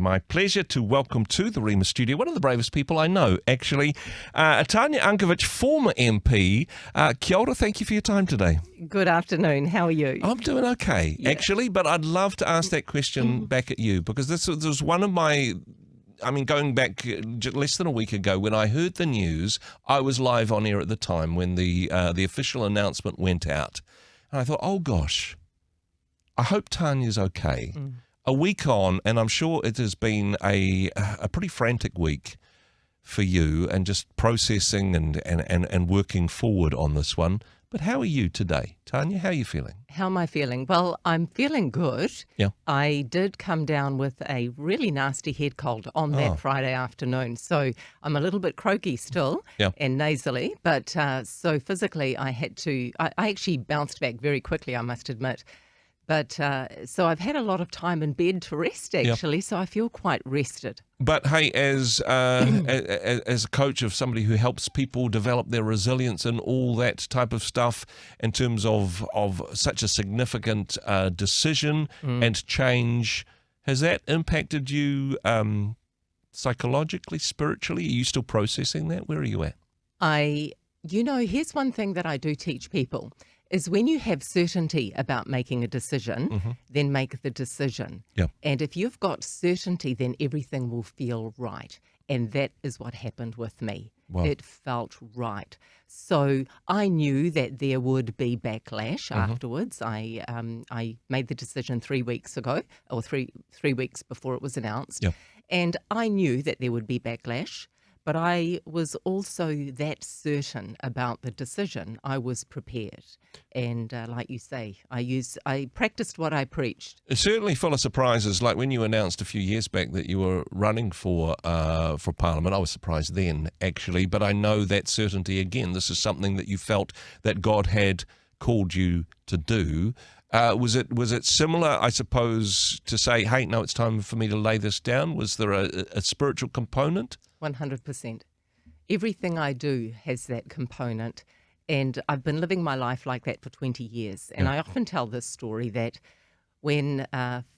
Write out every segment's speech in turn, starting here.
my pleasure to welcome to the Rhema studio one of the bravest people I know, actually, Tanya Unkovich, former MP. Kia ora, thank you for your time today. Good afternoon. How are you? I'm doing okay, actually, but I'd love to ask that question back at you, because this was one of my... going back less than a week ago, when I heard the news, I was live on air at the time when the official announcement went out. And I thought, oh gosh, I hope Tanya's okay. A week on, and I'm sure it has been a pretty frantic week for you, and just processing and working forward on this one. But how are you today, Tanya? How are you feeling? How am I feeling? Well, I'm feeling good. Yeah. I did come down with a really nasty head cold on that Friday afternoon. So I'm a little bit croaky still and nasally. But so physically I actually bounced back very quickly, I must admit. But so I've had a lot of time in bed to rest, actually, so I feel quite rested. But hey, as a coach of somebody who helps people develop their resilience and all that type of stuff in terms of such a significant decision and change, has that impacted you psychologically, spiritually? Are you still processing that? Where are you at? Here's one thing that I do teach people. Is when you have certainty about making a decision, then make the decision. Yep. And if you've got certainty, then everything will feel right. And that is what happened with me. Wow. It felt right. So I knew that there would be backlash afterwards. I made the decision 3 weeks ago, or three weeks before it was announced. Yep. And I knew that there would be backlash. But I was also that certain about the decision. I was prepared. And like you say, I practiced what I preached. It's certainly full of surprises. Like when you announced a few years back that you were running for Parliament, I was surprised then, actually. But I know that certainty again. This is something that you felt that God had called you to do. Was it similar, I suppose, to say, hey, no, it's time for me to lay this down? Was there a spiritual component? 100%. Everything I do has that component, and I've been living my life like that for 20 years. And I often tell this story that when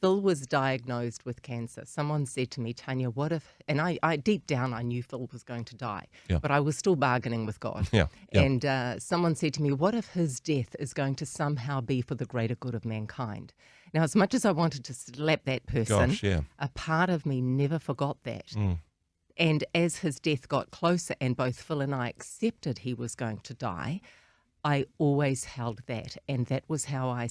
Phil was diagnosed with cancer, someone said to me, Tanya, what if, and I deep down I knew Phil was going to die, but I was still bargaining with God. And someone said to me, what if his death is going to somehow be for the greater good of mankind? Now, as much as I wanted to slap that person, a part of me never forgot that. And as his death got closer and both Phil and I accepted he was going to die, I always held that. And that was how I,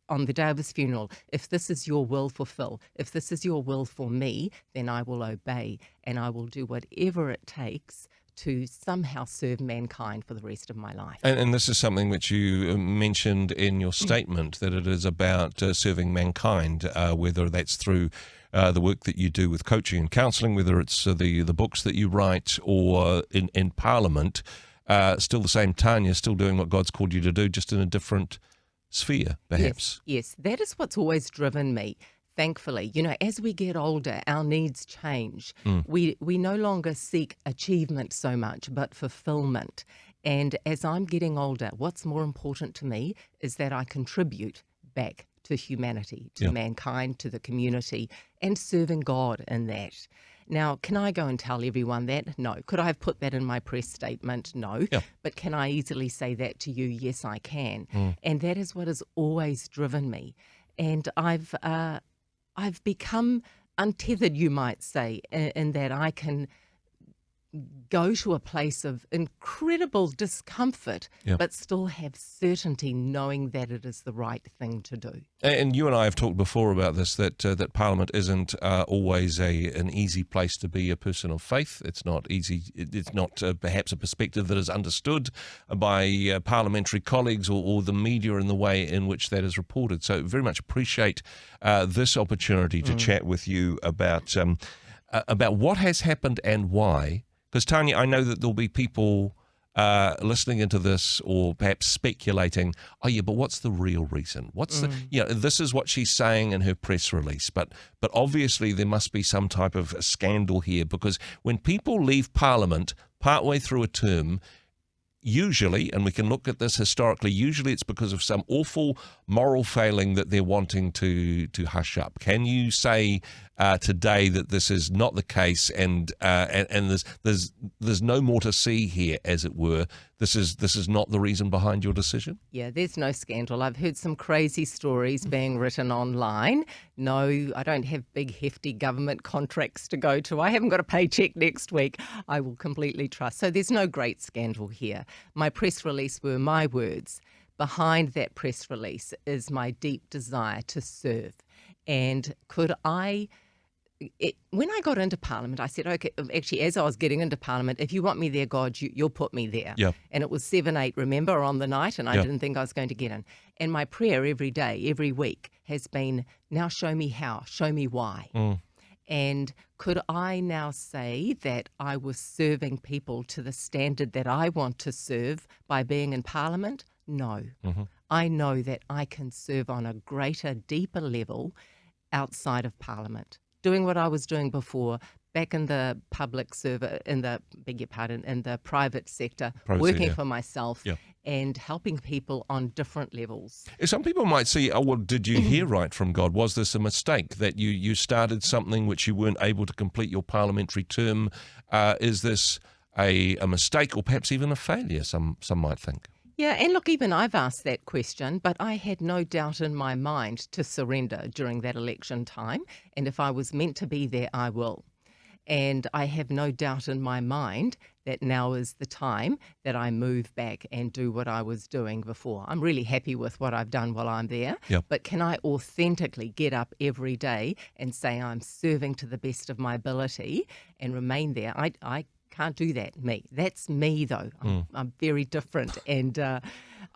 on the day of his funeral, if this is your will for Phil, if this is your will for me, then I will obey and I will do whatever it takes to somehow serve mankind for the rest of my life. And this is something which you mentioned in your statement, that it is about serving mankind, whether that's through the work that you do with coaching and counselling, whether it's the books that you write or in Parliament. Still the same Tanya, still doing what God's called you to do, just in a different sphere, perhaps. Yes, that is what's always driven me. Thankfully, as we get older, our needs change. We no longer seek achievement so much, but fulfillment. And as I'm getting older, what's more important to me is that I contribute back to humanity, to mankind, to the community, and serving God in that. Now, can I go and tell everyone that? No. Could I have put that in my press statement? No. But can I easily say that to you? Yes, I can. And that is what has always driven me. And I've become untethered, you might say, in that I can go to a place of incredible discomfort, but still have certainty knowing that it is the right thing to do. And you and I have talked before about this, that Parliament isn't always an easy place to be a person of faith. It's not easy. It's not perhaps a perspective that is understood by parliamentary colleagues or the media in the way in which that is reported. So very much appreciate this opportunity to chat with you about what has happened and why. Because, Tanya, I know that there'll be people listening into this or perhaps speculating, oh, yeah, but what's the real reason? What's the, this is what she's saying in her press release, but obviously there must be some type of scandal here, because when people leave Parliament partway through a term, usually, and we can look at this historically, usually it's because of some awful moral failing that they're wanting to hush up. Can you say today that this is not the case, and there's no more to see here, as it were. This is not the reason behind your decision? Yeah, there's no scandal. I've heard some crazy stories being written online. No, I don't have big, hefty government contracts to go to. I haven't got a paycheck next week. I will completely trust. So there's no great scandal here. My press release were my words. Behind that press release is my deep desire to serve. And when I got into Parliament, I said, okay, actually, as I was getting into Parliament, if you want me there, God, you'll put me there. Yeah. And it was 7-8, remember, on the night, and I Yeah. didn't think I was going to get in. And my prayer every day, every week, has been, now show me how, show me why. And could I now say that I was serving people to the standard that I want to serve by being in Parliament? No. I know that I can serve on a greater, deeper level outside of Parliament, doing what I was doing before, back in the public service, in the private sector, working for myself and helping people on different levels. Some people might see, oh, well, did you hear right from God? Was this a mistake that you started something which you weren't able to complete your parliamentary term? Is this a mistake, or perhaps even a failure, some might think? Yeah, and look, even I've asked that question, but I had no doubt in my mind to surrender during that election time. And if I was meant to be there, I will. And I have no doubt in my mind that now is the time that I move back and do what I was doing before. I'm really happy with what I've done while I'm there. Yep. But can I authentically get up every day and say I'm serving to the best of my ability and remain there? I can't do that, me. That's me, though. I'm very different, and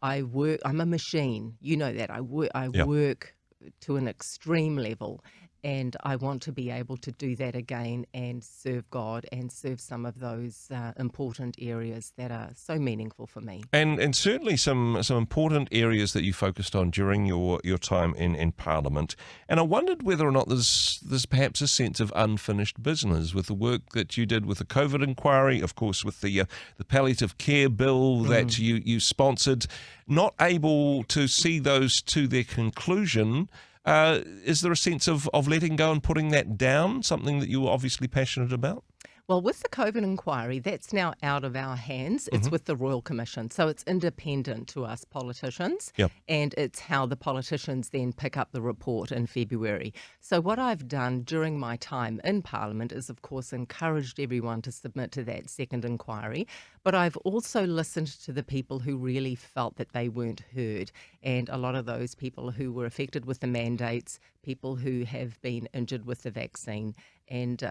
I work. I'm a machine. You know that. I work to an extreme level, and I want to be able to do that again and serve God and serve some of those important areas that are so meaningful for me. And certainly some important areas that you focused on during your time in Parliament. And I wondered whether or not there's perhaps a sense of unfinished business with the work that you did with the COVID inquiry, of course, with the Palliative Care Bill that you sponsored, not able to see those to their conclusion. Is there a sense of letting go and putting that down, something that you were obviously passionate about? Well, with the COVID inquiry, that's now out of our hands. It's with the Royal Commission, so it's independent to us politicians, and it's how the politicians then pick up the report in February. So what I've done during my time in Parliament is, of course, encouraged everyone to submit to that second inquiry, but I've also listened to the people who really felt that they weren't heard, and a lot of those people who were affected with the mandates, people who have been injured with the vaccine, and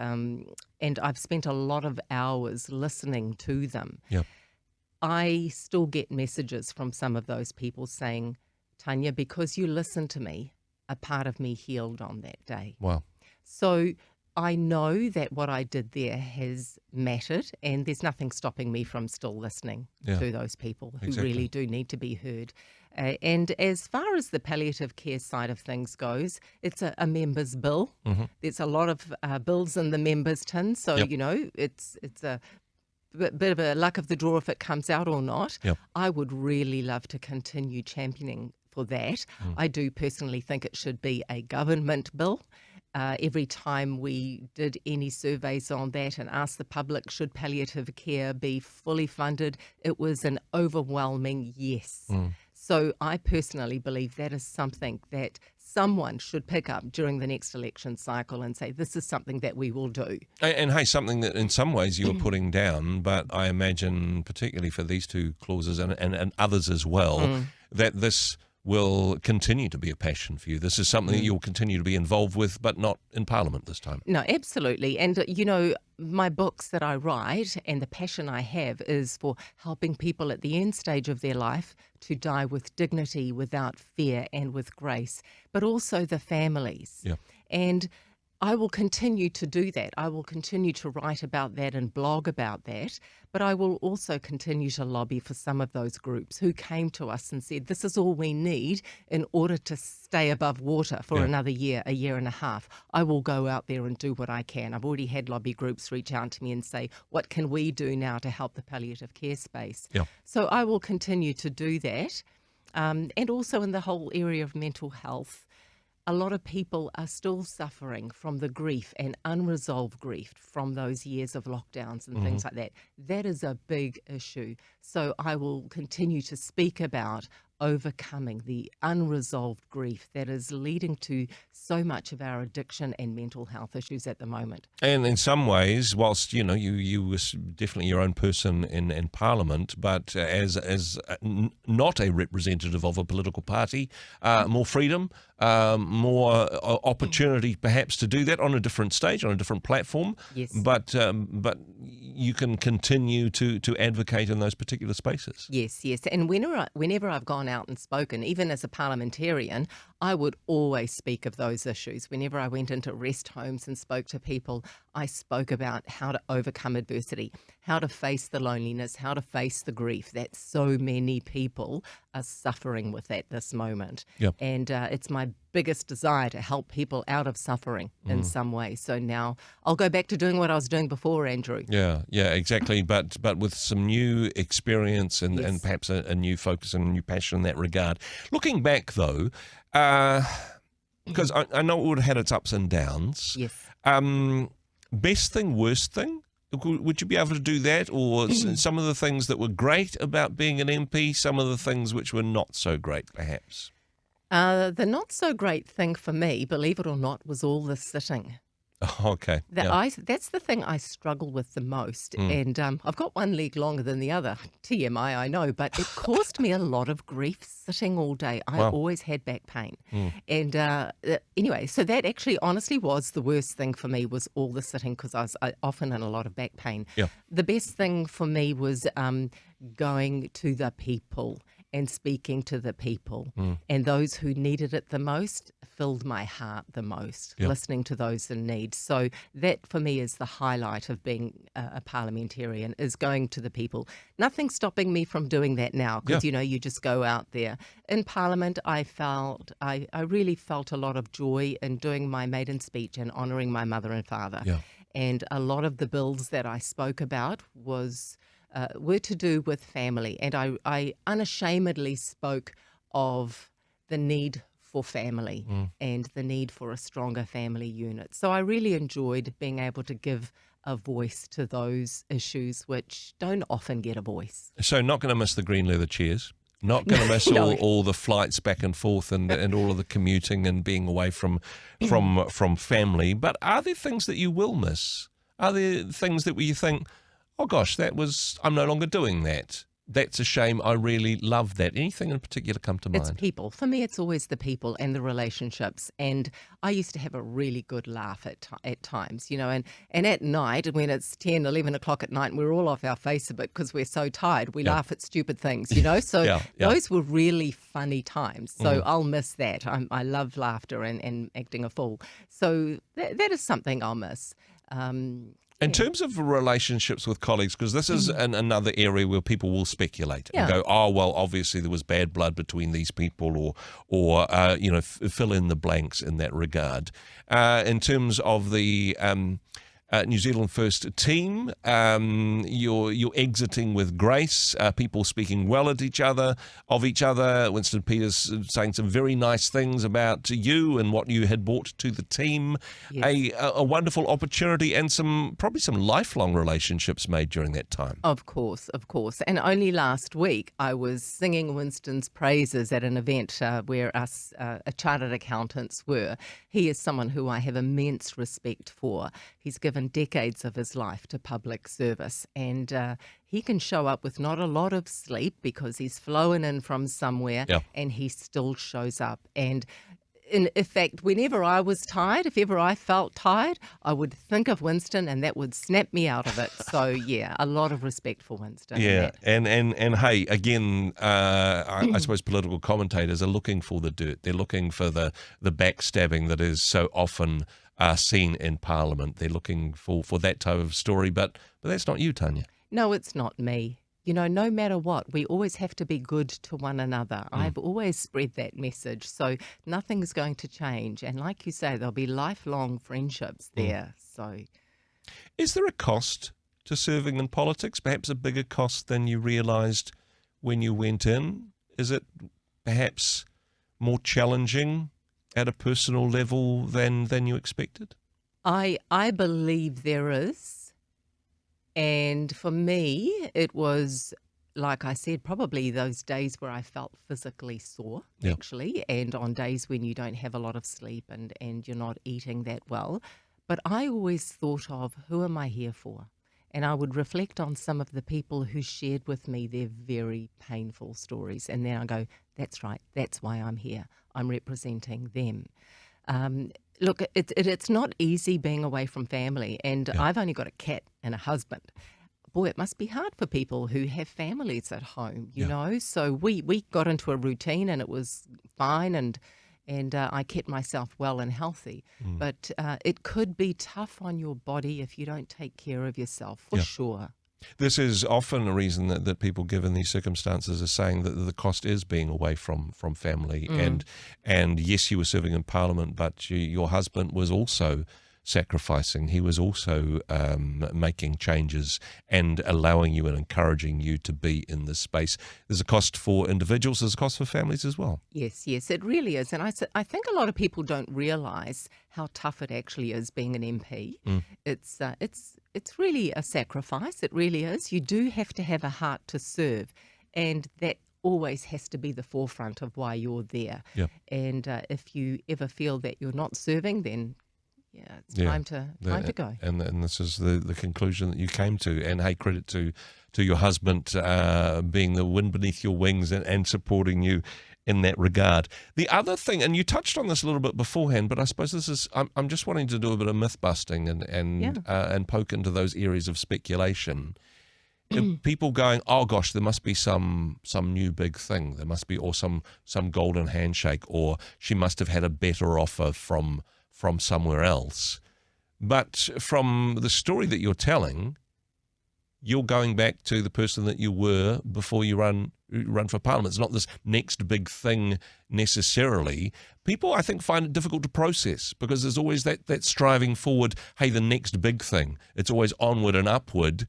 I've spent a lot of hours listening to them. Yep. I still get messages from some of those people saying, Tanya, because you listened to me, a part of me healed on that day. Wow. So I know that what I did there has mattered, and there's nothing stopping me from still listening to those people who really do need to be heard. And as far as the palliative care side of things goes, it's a members' bill. There's a lot of bills in the members' tin, so you know it's a bit of a luck of the draw if it comes out or not. I would really love to continue championing for that. I do personally think it should be a government bill. Every time we did any surveys on that and asked the public, should palliative care be fully funded, it was an overwhelming yes. So I personally believe that is something that someone should pick up during the next election cycle and say, this is something that we will do. And hey, something that in some ways you were putting down, but I imagine particularly for these two clauses and others as well, that this will continue to be a passion for you. This is something that you'll continue to be involved with, but not in Parliament this time. No, absolutely. And, you know, my books that I write and the passion I have is for helping people at the end stage of their life to die with dignity, without fear, and with grace, but also the families. And I will continue to do that. I will continue to write about that and blog about that, but I will also continue to lobby for some of those groups who came to us and said, this is all we need in order to stay above water for another year, a year and a half. I will go out there and do what I can. I've already had lobby groups reach out to me and say, what can we do now to help the palliative care space? So I will continue to do that. And also in the whole area of mental health, a lot of people are still suffering from the grief and unresolved grief from those years of lockdowns and things like that. That is a big issue. So I will continue to speak about overcoming the unresolved grief that is leading to so much of our addiction and mental health issues at the moment. And in some ways, whilst you were definitely your own person in Parliament, but as not a representative of a political party, more freedom, more opportunity perhaps to do that on a different stage, on a different platform. Yes. But you can continue to advocate in those particular spaces. Yes. And whenever I've gone out and spoken, even as a parliamentarian, I would always speak of those issues. Whenever I went into rest homes and spoke to people, I spoke about how to overcome adversity, how to face the loneliness, how to face the grief that so many people are suffering with at this moment. Yep. And it's my biggest desire to help people out of suffering in some way. So now I'll go back to doing what I was doing before, Andrew. Yeah, exactly. But with some new experience and, Yes. and perhaps a new focus and a new passion in that regard. Looking back, though, because I know it would have had its ups and downs. Yes. Best thing, worst thing? Would you be able to do that? Or some of the things that were great about being an MP, some of the things which were not so great, perhaps? The not so great thing for me, believe it or not, was all the sitting. Okay. That's the thing I struggle with the most. And I've got one leg longer than the other. TMI, I know, but it caused me a lot of grief sitting all day. I Wow. always had back pain. And anyway, so that actually honestly was the worst thing for me, was all the sitting, because I was often in a lot of back pain. Yeah. The best thing for me was going to the people and speaking to the people, and those who needed it the most filled my heart the most, Yep. listening to those in need. So that for me is the highlight of being a parliamentarian, is going to the people. Nothing stopping me from doing that now, because you just go out there. In Parliament, I really felt a lot of joy in doing my maiden speech and honouring my mother and father. Yeah. And a lot of the bills that I spoke about were to do with family, and I unashamedly spoke of the need for family and the need for a stronger family unit. So I really enjoyed being able to give a voice to those issues which don't often get a voice. So not going to miss the green leather chairs. Not going to miss No. all the flights back and forth and all of the commuting and being away from family. But are there things that you will miss? Are there things that you think, oh gosh, I'm no longer doing that? That's a shame. I really love that. Anything in particular come to mind? It's people. For me, it's always the people and the relationships. And I used to have a really good laugh at times, and at night, when it's 10, 11 o'clock at night, and we're all off our face a bit because we're so tired, we laugh at stupid things, So Yeah. those were really funny times. So I'll miss that. I love laughter and acting a fool. So that is something I'll miss. In terms of relationships with colleagues, because this is another area where people will speculate and go, oh, well, obviously there was bad blood between these people, or fill in the blanks in that regard. In terms of the New Zealand First team, you're exiting with grace, people speaking well of each other. Winston Peters saying some very nice things about you and what you had brought to the team. Yes. A wonderful opportunity, and probably some lifelong relationships made during that time. Of course. And only last week I was singing Winston's praises at an event where us chartered accountants were. He is someone who I have immense respect for. He's given decades of his life to public service, and he can show up with not a lot of sleep because he's flown in from somewhere, and he still shows up. And in fact, whenever I was tired, if ever I felt tired, I would think of Winston, and that would snap me out of it. So a lot of respect for Winston. Yeah, and hey, again, I suppose political commentators are looking for the dirt. They're looking for the backstabbing that is so often seen in Parliament. They're looking for that type of story, but that's not you, Tanya. No, it's not me. No matter what, we always have to be good to one another. I've always spread that message, so nothing's going to change. And like you say, there'll be lifelong friendships there. So, is there a cost to serving in politics? Perhaps a bigger cost than you realised when you went in? Is it perhaps more challenging at a personal level than you expected? I believe there is. And for me, it was, like I said, probably those days where I felt physically sore, Yeah. actually, and on days when you don't have a lot of sleep and you're not eating that well. But I always thought of, who am I here for? And I would reflect on some of the people who shared with me their very painful stories. And then I go, that's right, that's why I'm here. I'm representing them. Look, it's not easy being away from family, and Yeah. I've only got a cat and a husband. Boy, it must be hard for people who have families at home, you Yeah. know. So we got into a routine, and it was fine, and I kept myself well and healthy. But it could be tough on your body if you don't take care of yourself, for Yeah. sure. This is often a reason that people give in these circumstances, is saying that the cost is being away from family. And yes, you were serving in Parliament, but your husband was also sacrificing. He was also making changes and allowing you and encouraging you to be in this space. There's a cost for individuals, there's a cost for families as well. Yes, it really is. And I think a lot of people don't realise how tough it actually is being an MP. It's really a sacrifice. It really is. You do have to have a heart to serve, and that always has to be the forefront of why you're there. Yep. And if you ever feel that you're not serving, then it's time to go. And this is the conclusion that you came to. And hey, credit to your husband being the wind beneath your wings and supporting you in that regard. The other thing, and you touched on this a little bit beforehand, but I suppose this is, I'm just wanting to do a bit of myth busting and poke into those areas of speculation. People going, oh gosh, there must be some new big thing. There must be, or some golden handshake, or she must have had a better offer from somewhere else. But from the story that you're telling, you're going back to the person that you were before you run for Parliament. It's not this next big thing necessarily. People, I think, find it difficult to process because there's always that striving forward, hey, the next big thing. It's always onward and upward.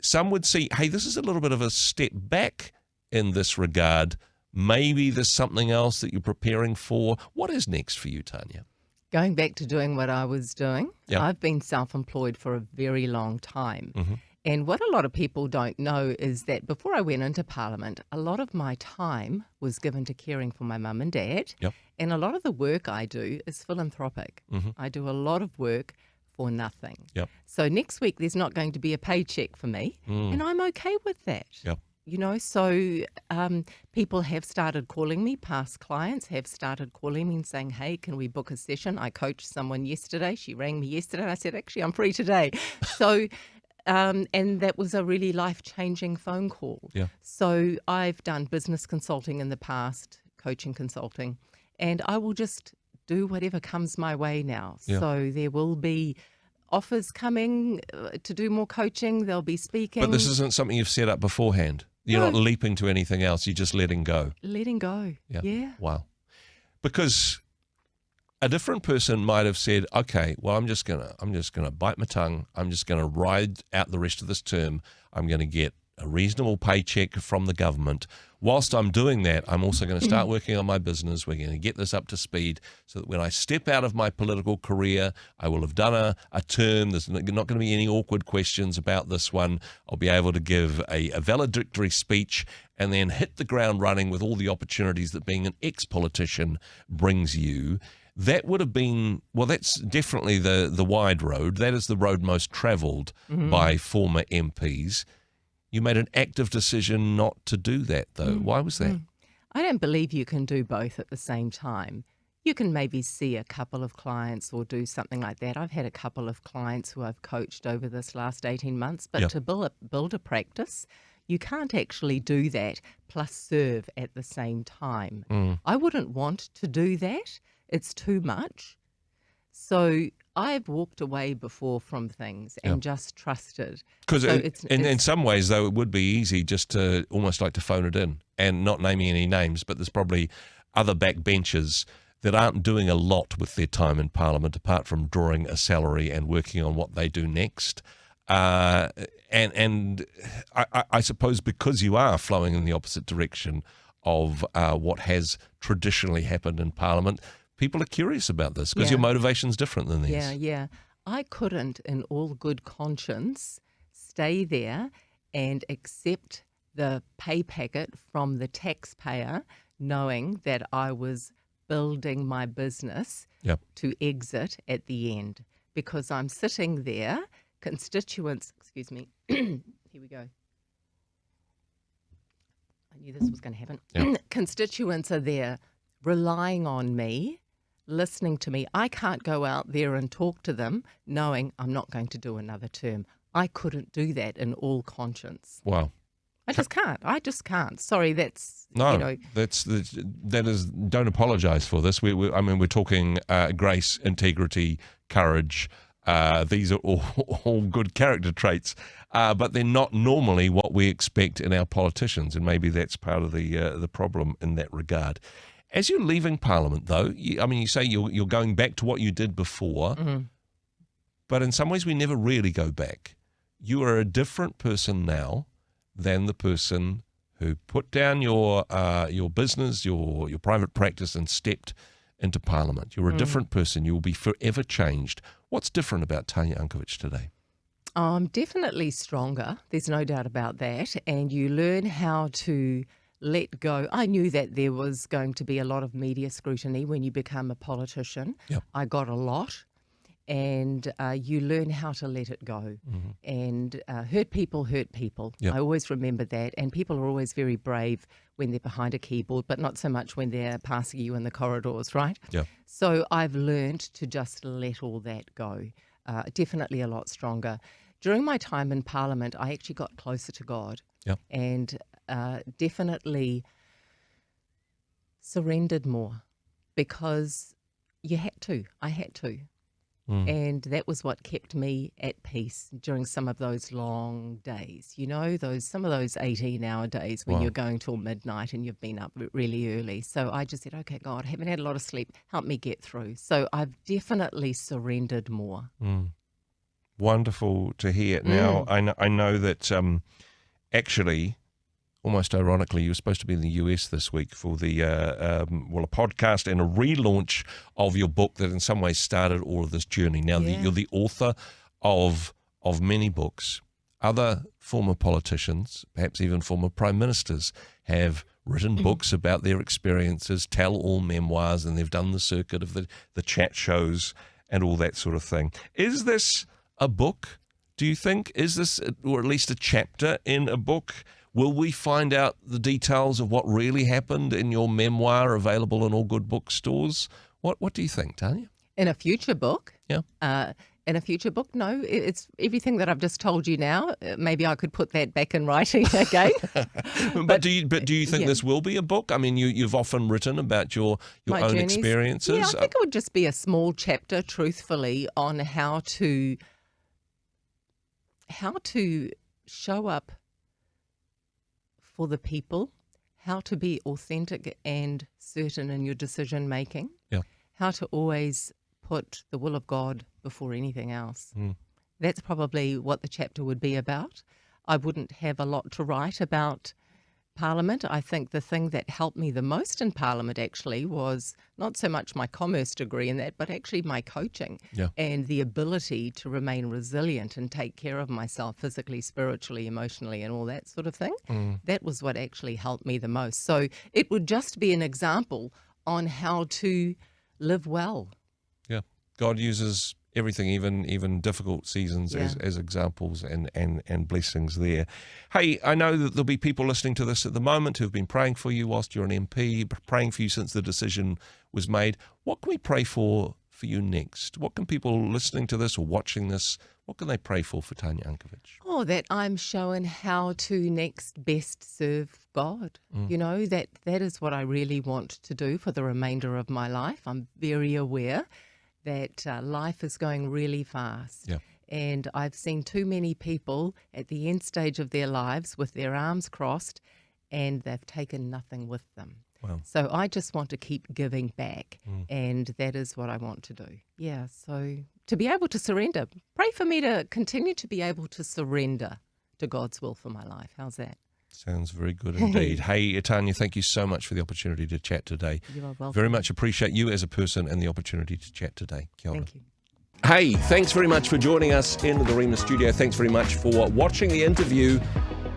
Some would see, hey, this is a little bit of a step back in this regard. Maybe there's something else that you're preparing for. What is next for you, Tanya? Going back to doing what I was doing, Yep. I've been self-employed for a very long time. Mm-hmm. And what a lot of people don't know is that before I went into Parliament, a lot of my time was given to caring for my mum and dad. Yep. And a lot of the work I do is philanthropic. Mm-hmm. I do a lot of work for nothing. Yep. So next week there's not going to be a paycheck for me, and I'm okay with that. Yep. You know, so people have started calling me, past clients have started calling me and saying, hey, can we book a session? I coached someone yesterday. She rang me yesterday and I said, actually, I'm free today. So, and that was a really life-changing phone call. Yeah. So I've done business consulting in the past, coaching consulting, and I will just do whatever comes my way now. Yeah. So there will be offers coming to do more coaching. There'll be speaking. But this isn't something you've set up beforehand. You're No. not leaping to anything else. You're just letting go. Letting go. Yeah. Wow. Because a different person might have said, okay, well, I'm just gonna bite my tongue. I'm just gonna ride out the rest of this term. I'm gonna get a reasonable paycheck from the government. Whilst I'm doing that, I'm also going to start working on my business. We're going to get this up to speed so that when I step out of my political career, I will have done a term. There's not going to be any awkward questions about this one. I'll be able to give a valedictory speech and then hit the ground running with all the opportunities that being an ex-politician brings you. That would have been, well, that's definitely the wide road. That is the road most travelled by former MPs. You made an active decision not to do that, though. Why was that? I don't believe you can do both at the same time. You can maybe see a couple of clients or do something like that. I've had a couple of clients who I've coached over this last 18 months, but Yeah. to build a practice, you can't actually do that plus serve at the same time. I wouldn't want to do that. It's too much. So I've walked away before from things and just trusted. Because So in some ways, though, it would be easy just to almost like to phone it in and not naming any names, but there's probably other backbenchers that aren't doing a lot with their time in Parliament apart from drawing a salary and working on what they do next. And I suppose because you are flowing in the opposite direction of what has traditionally happened in Parliament, people are curious about this because your motivation's different than theirs. Yeah. I couldn't, in all good conscience, stay there and accept the pay packet from the taxpayer, knowing that I was building my business to exit at the end. Because I'm sitting there, constituents, excuse me, here we go. I knew this was going to happen. Constituents are there relying on me, listening to me. I can't go out there and talk to them knowing I'm not going to do another term. I couldn't do that in all conscience. Wow. I just can't. Sorry, that's, that is, don't apologize for this. We're talking grace, integrity, courage. These are all good character traits, but they're not normally what we expect in our politicians, and maybe that's part of the problem in that regard. As you're leaving Parliament, though, you say you're going back to what you did before, but in some ways we never really go back. You are a different person now than the person who put down your business, your private practice, and stepped into Parliament. You're a different person. You will be forever changed. What's different about Tanya Unkovich today? I'm definitely stronger. There's no doubt about that. And you learn how to let go. I knew that there was going to be a lot of media scrutiny when you become a politician. I got a lot. And you learn how to let it go. And hurt people. I always remember that. And people are always very brave when they're behind a keyboard, but not so much when they're passing you in the corridors, right? So I've learned to just let all that go. Definitely a lot stronger. During my time in Parliament, I actually got closer to God. And definitely surrendered more because you had to. I had to. And that was what kept me at peace during some of those long days. Some of those 18-hour days when you're going till midnight and you've been up really early. So I just said, okay, God, I haven't had a lot of sleep. Help me get through. So I've definitely surrendered more. Wonderful to hear. Now, I know that actually, almost ironically, you were supposed to be in the US this week for the a podcast and a relaunch of your book that in some ways started all of this journey. Now, you're the author of many books. Other former politicians, perhaps even former prime ministers, have written books about their experiences, tell-all memoirs, and they've done the circuit of the chat shows and all that sort of thing. Is this a book, do you think? Is this, or at least a chapter in a book? Will we find out the details of what really happened in your memoir, available in all good bookstores? What do you think, Tanya? In a future book? In a future book, no. It's everything that I've just told you now. Maybe I could put that back in writing again. but do you think this will be a book? I mean, you've often written about your own journeys. experiences. Yeah, I think it would just be a small chapter, truthfully, on how to show up for the people, how to be authentic and certain in your decision making, how to always put the will of God before anything else. That's probably what the chapter would be about. I wouldn't have a lot to write about Parliament. I think the thing that helped me the most in Parliament actually was not so much my commerce degree in that, but actually my coaching and the ability to remain resilient and take care of myself physically, spiritually, emotionally, and all that sort of thing. That was what actually helped me the most. So it would just be an example on how to live well. God uses everything, even difficult seasons, as examples and blessings there. Hey, I know that there'll be people listening to this at the moment who've been praying for you whilst you're an MP, praying for you since the decision was made. What can we pray for you next? What can people listening to this or watching this, what can they pray for Tanya Unkovich? Oh, that I'm shown how to next best serve God. That is what I really want to do for the remainder of my life. I'm very aware that life is going really fast. And I've seen too many people at the end stage of their lives with their arms crossed and they've taken nothing with them. So I just want to keep giving back, and that is what I want to do. So to be able to surrender, pray for me to continue to be able to surrender to God's will for my life. How's that? Sounds very good indeed. Hey, Tanya, thank you so much for the opportunity to chat today. You are welcome. Very much appreciate you as a person and the opportunity to chat today. Kia ora. Thank you. Hey, thanks very much for joining us in the Rhema studio. Thanks very much for watching the interview.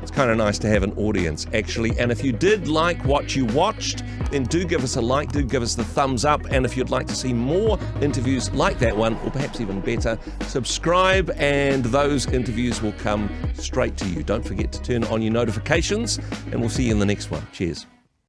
It's kind of nice to have an audience, actually. And if you did like what you watched, then do give us a like, do give us the thumbs up. And if you'd like to see more interviews like that one, or perhaps even better, subscribe and those interviews will come straight to you. Don't forget to turn on your notifications, and we'll see you in the next one. Cheers.